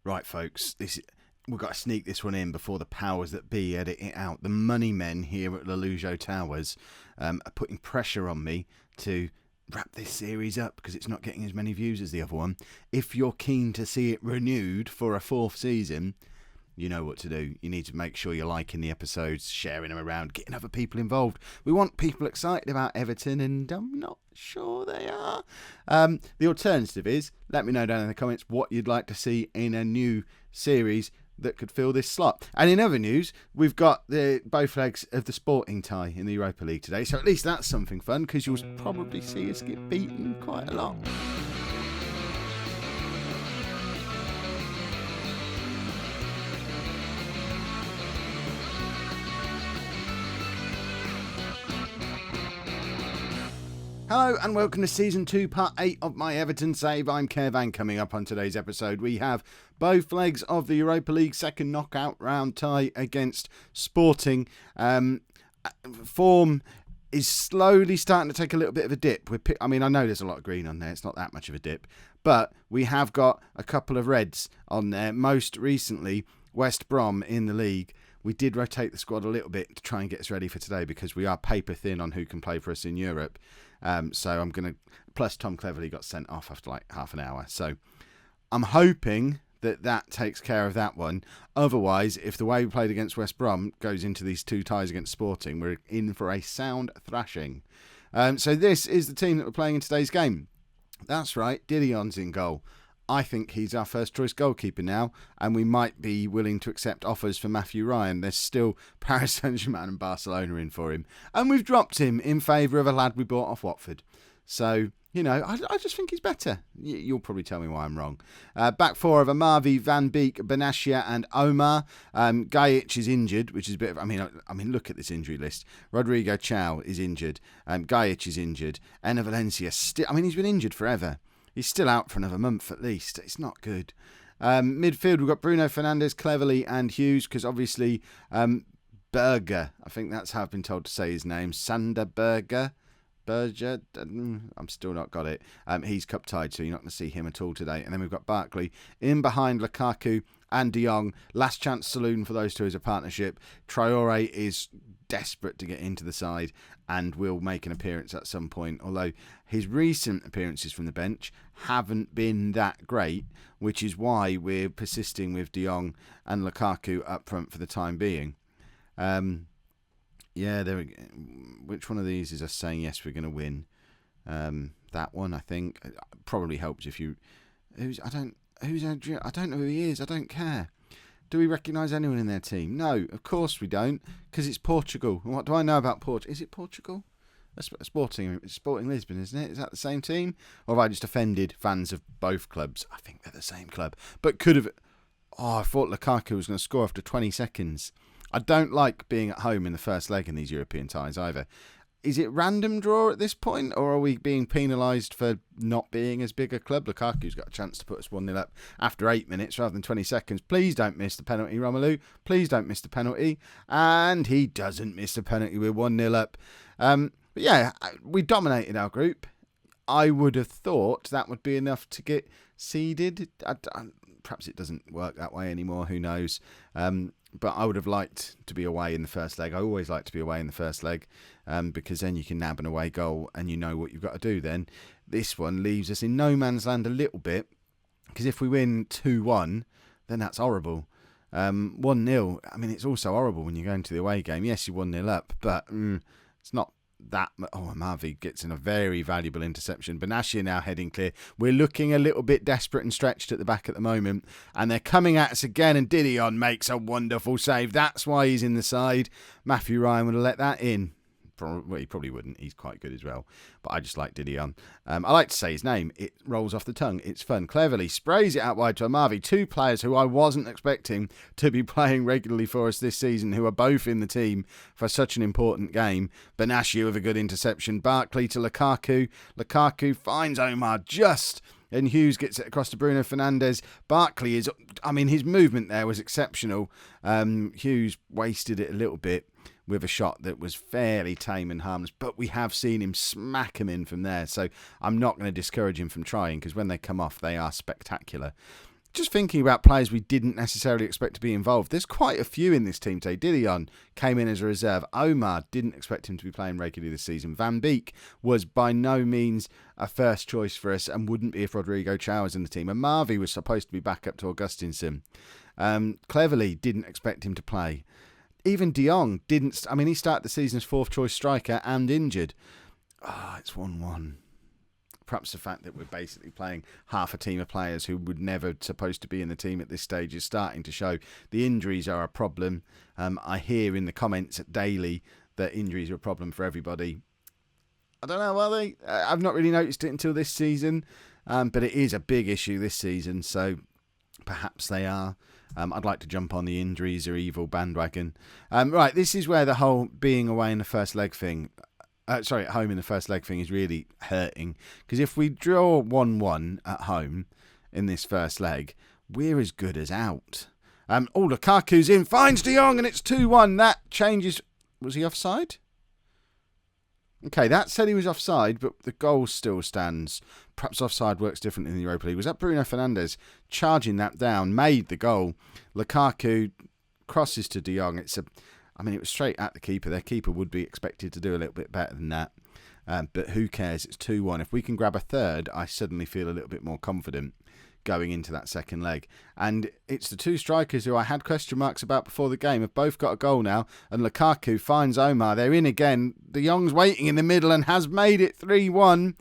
Right, folks, we've got to sneak this one in before the powers that be edit it out. The money men here at Lollujo Towers are putting pressure on me to wrap this series up because it's not getting as many views as the other one. If you're keen to see it renewed for a fourth season, you know what to do. You need to make sure you're liking the episodes, sharing them around, getting other people involved. We want people excited about Everton, and I'm not sure they are. The alternative is, let me know down in the comments what you'd like to see in a new series that could fill this slot. And in other news, we've got both legs of the Sporting tie in the Europa League today, so at least that's something fun, because you'll probably see us get beaten quite a lot. Hello and welcome to Season 2, Part 8 of my Everton Save. I'm Kev, and coming up on today's episode we have both legs of the Europa League second knockout round tie against Sporting. Form is slowly starting to take a little bit of a dip. I know there's a lot of green on there, it's not that much of a dip, but we have got a couple of reds on there, most recently West Brom in the league. We did rotate the squad a little bit to try and get us ready for today because we are paper thin on who can play for us in Europe. So I'm going to... Plus, Tom Cleverley got sent off after like half an hour. So I'm hoping that takes care of that one. Otherwise, if the way we played against West Brom goes into these two ties against Sporting, we're in for a sound thrashing. So this is the team that we're playing in today's game. That's right, Didion's in goal. I think he's our first choice goalkeeper now, and we might be willing to accept offers for Matthew Ryan. There's still Paris Saint-Germain and Barcelona in for him. And we've dropped him in favour of a lad we bought off Watford. So, I just think he's better. You'll probably tell me why I'm wrong. Back four of Amavi, Van Beek, Benatia and Omar. Gajic is injured, which is a bit of... I mean, look at this injury list. Rodrigo Chow is injured. Gajic is injured. Enner Valencia he's been injured forever. He's still out for another month at least. It's not good. Midfield, we've got Bruno Fernandes, Cleverley and Hughes, because obviously Berger, I think that's how I've been told to say his name, Sander Berger, I'm still not got it. He's cup tied, so you're not going to see him at all today. And then we've got Barkley in behind Lukaku and De Jong. Last chance saloon for those two as a partnership. Traore is desperate to get into the side and will make an appearance at some point, although his recent appearances from the bench haven't been that great, which is why we're persisting with De Jong and Lukaku up front for the time being. Which one of these is us saying yes, we're going to win? That one, I think. Probably helps if you... I don't know who he is. I don't care. Do we recognise anyone in their team? No, of course we don't, because it's Portugal. And what do I know about Portugal? Is it Portugal? Sporting Lisbon, isn't it? Is that the same team? Or have I just offended fans of both clubs? I think they're the same club. But could have... Oh, I thought Lukaku was going to score after 20 seconds. I don't like being at home in the first leg in these European ties either. Is it random draw at this point, or are we being penalised for not being as big a club? Lukaku's got a chance to put us 1-0 up after 8 minutes rather than 20 seconds. Please don't miss the penalty, Romelu. Please don't miss the penalty. And he doesn't miss the penalty. We're 1-0 up. But yeah, we dominated our group. I would have thought that would be enough to get seeded. Perhaps it doesn't work that way anymore. Who knows? But I would have liked to be away in the first leg. I always like to be away in the first leg because then you can nab an away goal and you know what you've got to do then. This one leaves us in no man's land a little bit, because if we win 2-1, then that's horrible. 1-0, it's also horrible when you go into the away game. Yes, you're 1-0 up, but it's not that... Amavi gets in a very valuable interception. Benatia now heading clear. We're looking a little bit desperate and stretched at the back at the moment, and they're coming at us again, and Didion makes a wonderful save. That's why he's in the side. Matthew Ryan would have let that in. Well, he probably wouldn't. He's quite good as well. But I just like Didion. I like to say his name. It rolls off the tongue. It's fun. Cleverly sprays it out wide to Amavi. Two players who I wasn't expecting to be playing regularly for us this season, who are both in the team for such an important game. Benatia with a good interception. Barkley to Lukaku. Lukaku finds Omar just... And Hughes gets it across to Bruno Fernandes. Barkley is... his movement there was exceptional. Hughes wasted it a little bit with a shot that was fairly tame and harmless, but we have seen him smack him in from there, so I'm not going to discourage him from trying, because when they come off, they are spectacular. Just thinking about players we didn't necessarily expect to be involved. There's quite a few in this team today. Didion came in as a reserve. Omar, didn't expect him to be playing regularly this season. Van Beek was by no means a first choice for us and wouldn't be if Rodrigo Chow was in the team. And Marvey was supposed to be back up to Augustinson. Cleverly, didn't expect him to play. Even De Jong didn't. I mean, he started the season as fourth choice striker and injured. It's 1-1. Perhaps the fact that we're basically playing half a team of players who would never supposed to be in the team at this stage is starting to show. The injuries are a problem. I hear in the comments at Daily that injuries are a problem for everybody. I don't know, are they? I've not really noticed it until this season, but it is a big issue this season, so perhaps they are. I'd like to jump on the injuries or evil bandwagon. Right, this is where the whole being away in the first leg thing... at home in the first leg thing is really hurting. Because if we draw 1-1 at home in this first leg, we're as good as out. Lukaku's in, finds De Jong, and it's 2-1. That changes... Was he offside? Okay, that said he was offside, but the goal still stands. Perhaps offside works different in the Europa League. Was that Bruno Fernandes charging that down, made the goal? Lukaku crosses to De Jong. It was straight at the keeper. Their keeper would be expected to do a little bit better than that. But who cares? It's 2-1. If we can grab a third, I suddenly feel a little bit more confident going into that second leg. And it's the two strikers who I had question marks about before the game have both got a goal now. And Lukaku finds Omar. They're in again. De Jong's waiting in the middle and has made it 3-1.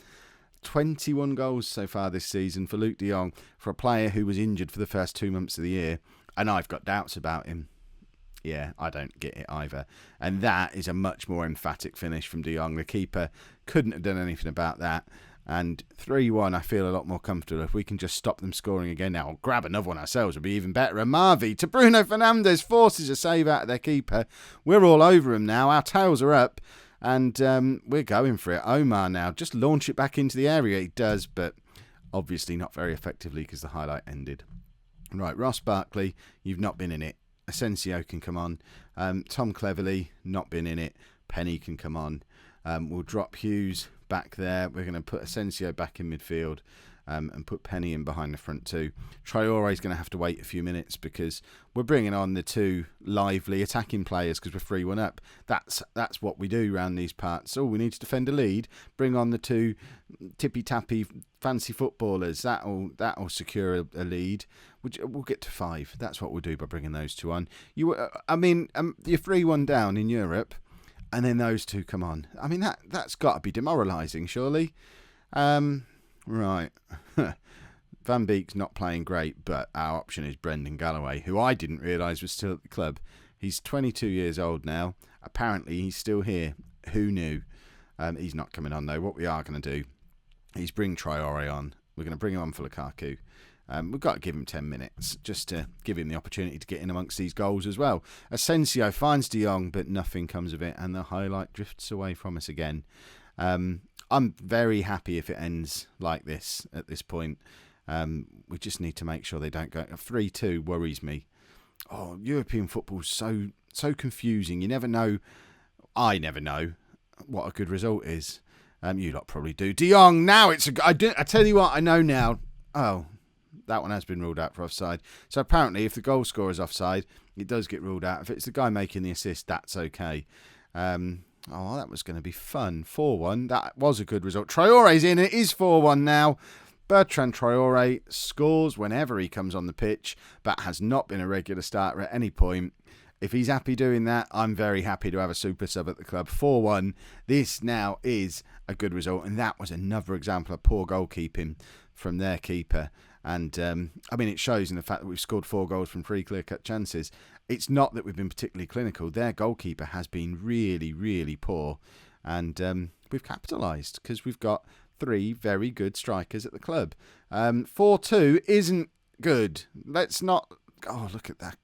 21 goals so far this season for Luke De Jong, for a player who was injured for the first 2 months of the year. And I've got doubts about him. Yeah, I don't get it either. And that is a much more emphatic finish from De Jong. The keeper couldn't have done anything about that. And 3-1, I feel a lot more comfortable. If we can just stop them scoring again now, or grab another one ourselves, would be even better. And Marvey to Bruno Fernandes, forces a save out of their keeper. We're all over him now. Our tails are up. And we're going for it. Omar now, just launch it back into the area. He does, but obviously not very effectively because the highlight ended. Right, Ross Barkley, you've not been in it. Asensio can come on. Tom Cleverley, not been in it. Penny can come on. We'll drop Hughes back there. We're going to put Asensio back in midfield and put Penny in behind the front two. Traore's going to have to wait a few minutes because we're bringing on the two lively attacking players because we're 3-1 up. That's what we do around these parts. We need to defend a lead. Bring on the two tippy-tappy fancy footballers. That'll secure a lead. We'll get to 5. That's what we'll do by bringing those two on. You're 3-1 down in Europe, and then those two come on. I mean, that's got to be demoralising, surely. Right. Van Beek's not playing great, but our option is Brendan Galloway, who I didn't realise was still at the club. He's 22 years old now. Apparently, he's still here. Who knew? He's not coming on, though. What we are going to do is bring Traore on. We're going to bring him on for Lukaku. We've got to give him 10 minutes just to give him the opportunity to get in amongst these goals as well. Asensio finds De Jong, but nothing comes of it, and the highlight drifts away from us again. I'm very happy if it ends like this at this point. We just need to make sure they don't go. 3-2 worries me. European football's so confusing. You never know. I never know what a good result is. You lot probably do. De Jong, now I tell you what, I know now. Oh, that one has been ruled out for offside. So apparently if the goal scorer is offside, it does get ruled out. If it's the guy making the assist, that's okay. That was going to be fun. 4-1. That was a good result. Traore's in. It is 4-1 now. Bertrand Traore scores whenever he comes on the pitch, but has not been a regular starter at any point. If he's happy doing that, I'm very happy to have a super sub at the club. 4-1. This now is a good result, and that was another example of poor goalkeeping from their keeper. And it shows in the fact that we've scored 4 goals from 3 clear-cut chances. It's not that we've been particularly clinical. Their goalkeeper has been really, really poor. And we've capitalised because we've got 3 very good strikers at the club. 4-2 isn't good. Let's not... Oh, look at that.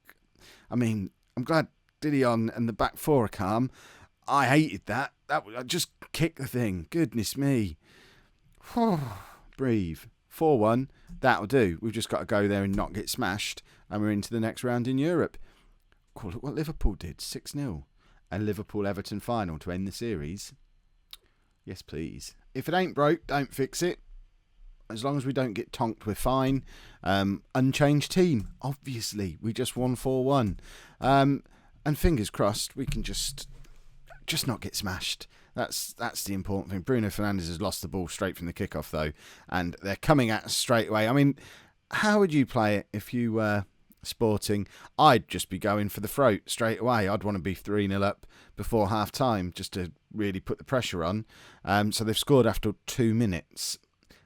I mean, I'm glad Didion and the back 4 are calm. I hated that. I just kicked the thing. Goodness me. Breathe. 4-1, that'll do. We've just got to go there and not get smashed, and we're into the next round in Europe. Look what Liverpool did, 6-0. A Liverpool-Everton final to end the series. Yes, please. If it ain't broke, don't fix it. As long as we don't get tonked, we're fine. Unchanged team, obviously. We just won 4-1. And fingers crossed, we can just not get smashed. That's the important thing. Bruno Fernandes has lost the ball straight from the kickoff, though, and they're coming at us straight away. I mean, how would you play it if you were Sporting? I'd just be going for the throat straight away. I'd want to be 3-0 up before half-time just to really put the pressure on. So they've scored after 2 minutes.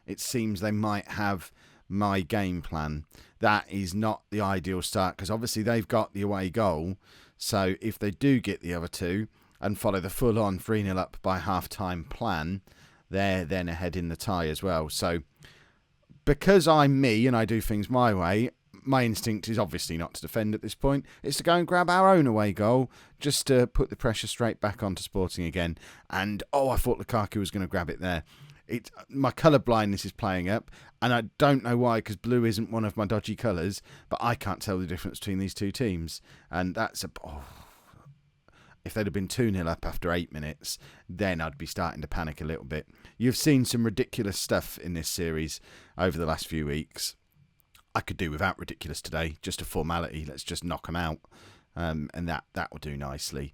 It seems they might have my game plan. That is not the ideal start because obviously they've got the away goal. So if they do get the other two and follow the full-on 3-0 up by half-time plan, they're then ahead in the tie as well. So because I'm me and I do things my way, my instinct is obviously not to defend at this point. It's to go and grab our own away goal just to put the pressure straight back onto Sporting again. And, I thought Lukaku was going to grab it there. My colour blindness is playing up, and I don't know why, because blue isn't one of my dodgy colours, but I can't tell the difference between these two teams. And that's if they'd have been 2-0 up after 8 minutes, then I'd be starting to panic a little bit. You've seen some ridiculous stuff in this series over the last few weeks. I could do without ridiculous today, just a formality. Let's just knock them out, and that will do nicely.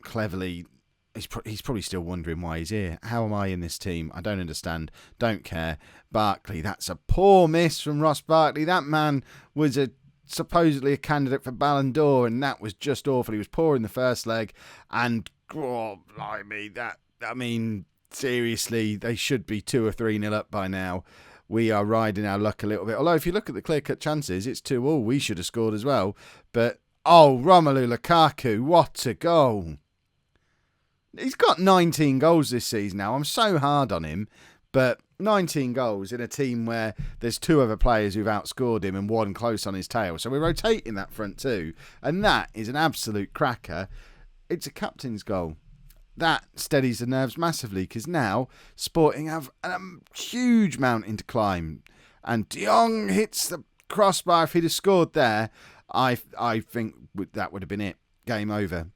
Cleverly, he's probably still wondering why he's here. How am I in this team? I don't understand. Don't care. Barkley, that's a poor miss from Ross Barkley. That man was supposedly a candidate for Ballon d'Or, and that was just awful. He was poor in the first leg, and seriously, they should be 2 or 3-0 up by now. We are riding our luck a little bit. Although if you look at the clear-cut chances, it's 2-2. We should have scored as well. But, Romelu Lukaku, what a goal. He's got 19 goals this season now. I'm so hard on him. But 19 goals in a team where there's 2 other players who've outscored him and 1 close on his tail. So we're rotating that front too. And that is an absolute cracker. It's a captain's goal. That steadies the nerves massively because now Sporting have a huge mountain to climb. And De Jong hits the crossbar. If he'd have scored there, I think that would have been it. Game over.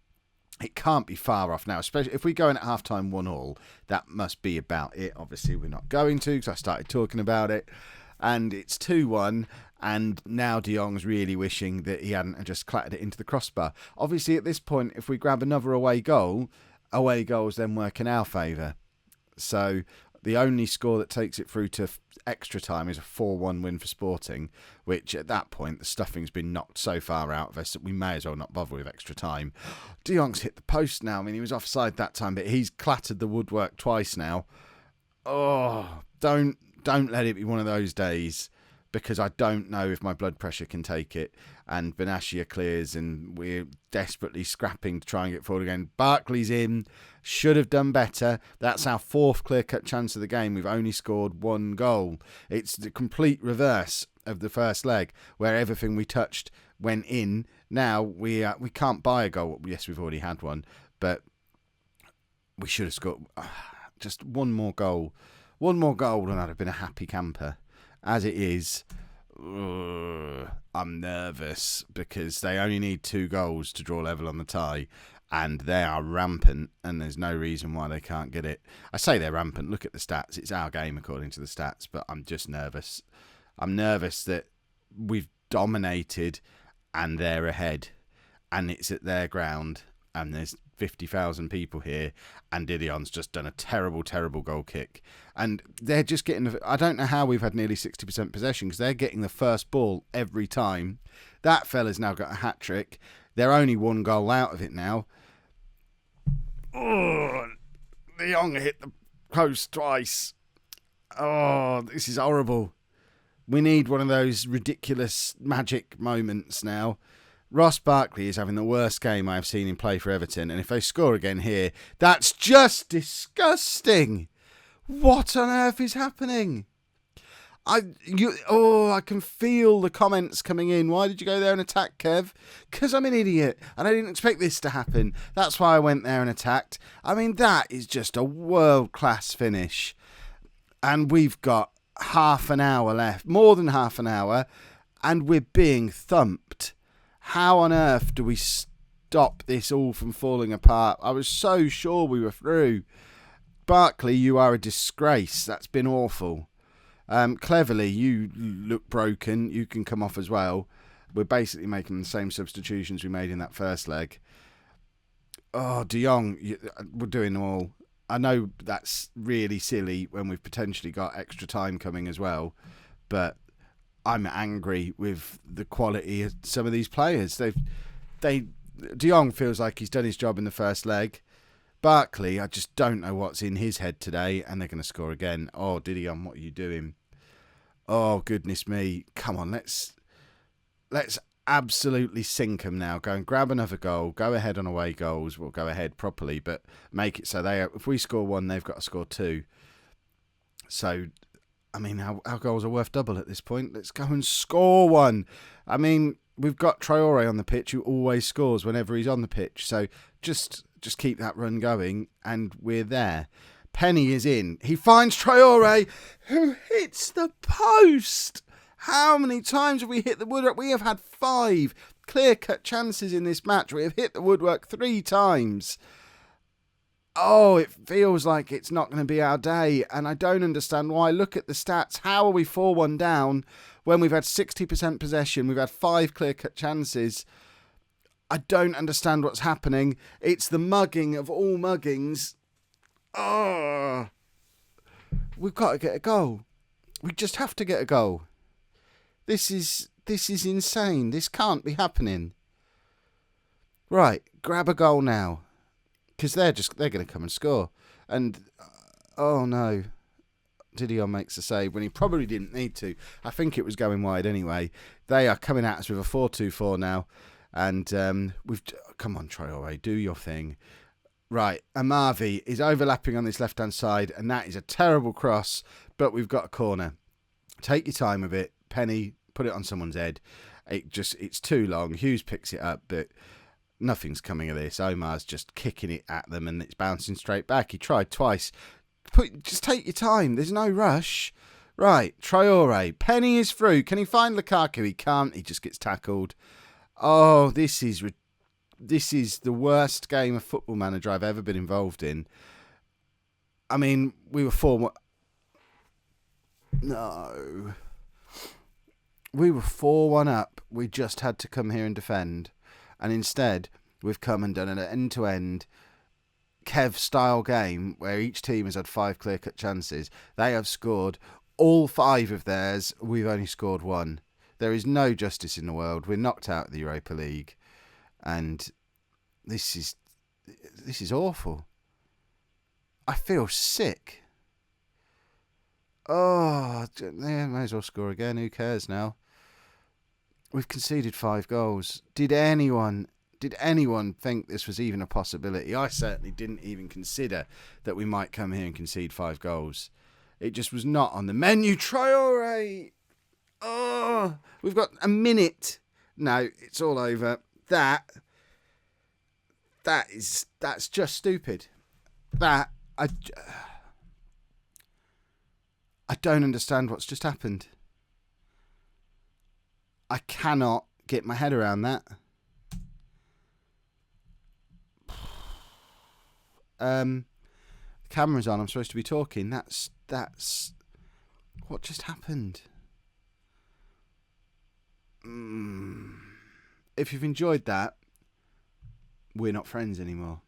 It can't be far off now, especially if we go in at half-time 1-1. That must be about it. Obviously, we're not going to because I started talking about it. And it's 2-1. And now De Jong's really wishing that he hadn't just clattered it into the crossbar. Obviously, at this point, if we grab another away goals then work in our favour. So the only score that takes it through to extra time is a 4-1 win for Sporting, which at that point the stuffing's been knocked so far out of us that we may as well not bother with extra time. De Jong's hit the post now. I mean, he was offside that time, but he's clattered the woodwork twice now. Don't let it be one of those days, because I don't know if my blood pressure can take it. And Benatia clears and we're desperately scrapping to try and get forward again. Barkley's in. Should have done better. That's our 4th clear-cut chance of the game. We've only scored 1 goal. It's the complete reverse of the first leg, where everything we touched went in. Now we can't buy a goal. Yes, we've already had one. But we should have scored just 1 more goal. 1 more goal and I'd have been a happy camper. As it is, I'm nervous because they only need 2 goals to draw level on the tie, and they are rampant, and there's no reason why they can't get it. I say they're rampant. Look at the stats. It's our game according to the stats, but I'm just nervous. I'm nervous that we've dominated and they're ahead, and it's at their ground, and there's 50,000 people here, and Didion's just done a terrible, terrible goal kick. And they're just getting... I don't know how we've had nearly 60% possession, because they're getting the first ball every time. That fella's now got a hat-trick. They're only 1 goal out of it now. De Jong hit the post twice. This is horrible. We need one of those ridiculous magic moments now. Ross Barkley is having the worst game I've seen him play for Everton, and if they score again here, that's just disgusting. What on earth is happening? I can feel the comments coming in. Why did you go there and attack, Kev? Because I'm an idiot, and I didn't expect this to happen. That's why I went there and attacked. I mean, that is just a world-class finish. And we've got half an hour left, more than half an hour, and we're being thumped. How on earth do we stop this all from falling apart? I was so sure we were through. Barkley, you are a disgrace. That's been awful. Cleverly, you look broken. You can come off as well. We're basically making the same substitutions we made in that first leg. Oh, De Jong, we're doing them all. I know that's really silly when we've potentially got extra time coming as well, but I'm angry with the quality of some of these players. De Jong feels like he's done his job in the first leg. Barkley, I just don't know what's in his head today, and they're going to score again. Oh, Didion, what are you doing? Oh, goodness me. Come on, let's absolutely sink them now. Go and grab another goal. Go ahead on away goals. We'll go ahead properly, but make it so if we score one, they've got to score two. So, I mean, our goals are worth double at this point. Let's go and score one. I mean, we've got Traore on the pitch who always scores whenever he's on the pitch. So just keep that run going and we're there. Penny is in. He finds Traore, who hits the post. How many times have we hit the woodwork? We have had 5 clear-cut chances in this match. We have hit the woodwork 3 times. Oh, it feels like it's not going to be our day, and I don't understand why. Look at the stats. How are we 4-1 down when we've had 60% possession? We've had 5 clear-cut chances. I don't understand what's happening. It's the mugging of all muggings. Oh, we've got to get a goal. We just have to get a goal. This is insane. This can't be happening. Right, grab a goal now. Because they're going to come and score. And, oh no. Didion makes a save when he probably didn't need to. I think it was going wide anyway. They are coming at us with a 4-2-4 now. And come on, Traore, do your thing. Right, Amavi is overlapping on this left-hand side. And that is a terrible cross. But we've got a corner. Take your time with it. Penny, put it on someone's head. It's too long. Hughes picks it up, but nothing's coming of this. Omar's just kicking it at them and it's bouncing straight back. He tried twice. Just take your time. There's no rush. Right, Traore. Penny is through. Can he find Lukaku? He can't. He just gets tackled. Oh, this is the worst game of Football Manager I've ever been involved in. I mean, we were 4-1. No. We were 4-1 up. We just had to come here and defend. And instead, we've come and done an end-to-end Kev-style game where each team has had 5 clear-cut chances. They have scored all 5 of theirs. We've only scored 1. There is no justice in the world. We're knocked out of the Europa League. And this is awful. I feel sick. Oh, yeah, may as well score again. Who cares now? We've conceded 5 goals. Did anyone think this was even a possibility? I certainly didn't even consider that we might come here and concede 5 goals. It just was not on the menu. Traore! Oh, we've got a minute. No, it's all over. That's just stupid. I don't understand what's just happened. I cannot get my head around that. The camera's on. I'm supposed to be talking. That's what just happened. If you've enjoyed that, we're not friends anymore.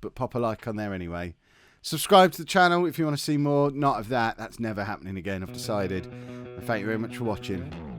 But pop a like on there anyway. Subscribe to the channel if you want to see more. Not of that. That's never happening again, I've decided. And thank you very much for watching.